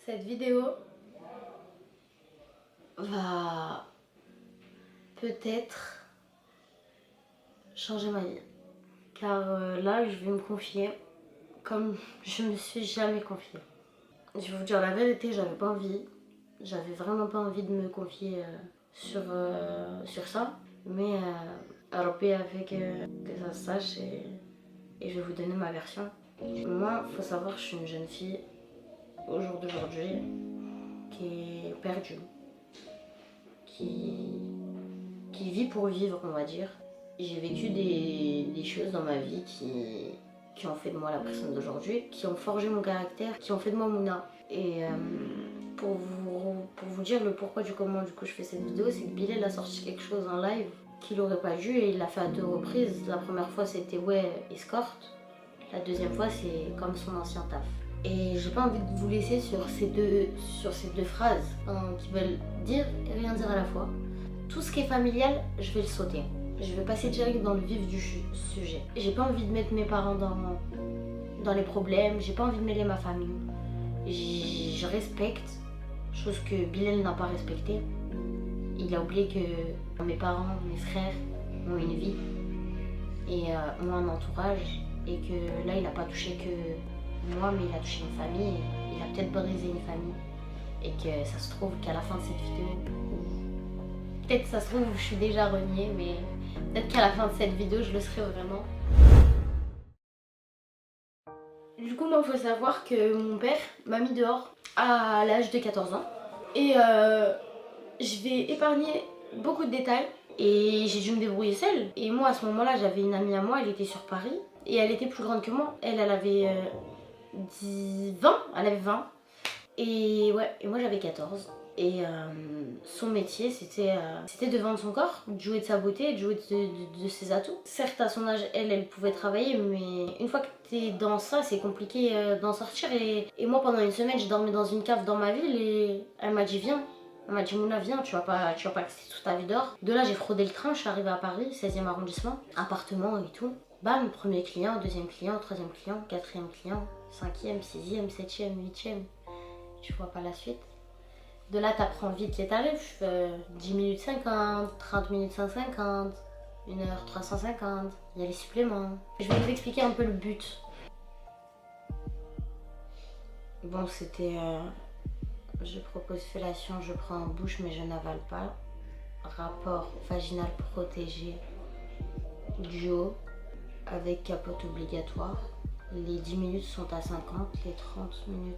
Cette vidéo va peut-être changer ma vie. Car là, je vais me confier comme je me suis jamais confiée. Je vais vous dire la vérité, j'avais pas envie. J'avais vraiment pas envie de me confier sur ça. Mais Rabbi a fait que ça se sache et je vais vous donner ma version. Moi, il faut savoir que je suis une jeune fille au jour d'aujourd'hui qui est perdue, qui vit pour vivre, on va dire. J'ai vécu des choses dans ma vie qui ont fait de moi la personne d'aujourd'hui, qui ont forgé mon caractère, qui ont fait de moi Mouna. Et pour vous dire le pourquoi du comment du coup je fais cette vidéo, c'est que Bilal a sorti quelque chose en live qu'il aurait pas dû et il l'a fait à 2 reprises. La première fois c'était ouais, escorte. La deuxième fois c'est comme son ancien taf. Et j'ai pas envie de vous laisser sur ces deux phrases qui veulent dire et rien dire à la fois. Tout ce qui est familial, je vais le sauter. Je vais passer direct dans le vif du sujet. J'ai pas envie de mettre mes parents dans les problèmes, j'ai pas envie de mêler ma famille. Je respecte, chose que Bilal n'a pas respectée. Il a oublié que mes parents, mes frères ont une vie et ont un entourage et que là il a pas touché que moi, mais il a touché une famille, il a peut-être brisé une famille et que ça se trouve qu'à la fin de cette vidéo, peut-être ça se trouve je suis déjà reniée, mais peut-être qu'à la fin de cette vidéo je le serai vraiment. Du coup moi il faut savoir que mon père m'a mis dehors à l'âge de 14 ans et je vais épargner beaucoup de détails et j'ai dû me débrouiller seule. Et moi à ce moment là j'avais une amie à moi, elle était sur Paris et elle était plus grande que moi, elle avait 20, elle avait 20 et ouais, et moi j'avais 14. Et son métier c'était de vendre son corps, de jouer de sa beauté, de jouer de ses atouts. Certes à son âge elle pouvait travailler, mais une fois que t'es dans ça c'est compliqué d'en sortir. Et moi pendant une semaine je dormais dans une cave dans ma ville et elle m'a dit viens. Elle m'a dit Mouna viens, tu vas pas rester toute ta vie dehors. De là j'ai fraudé le train, je suis arrivée à Paris, 16e arrondissement, appartement et tout. Bam, premier client, deuxième client, troisième client, quatrième client, 5e, 6e, 7e, 8e. Tu vois pas la suite. De là, t'apprends vite les tarifs. 10 minutes 50, 30 minutes 150, 1 heure 350. Il y a les suppléments. Je vais vous expliquer un peu le but. Bon, c'était... je propose fellation, je prends en bouche mais je n'avale pas. Rapport vaginal protégé, duo, avec capote obligatoire. Les 10 minutes sont à 50, les 30 minutes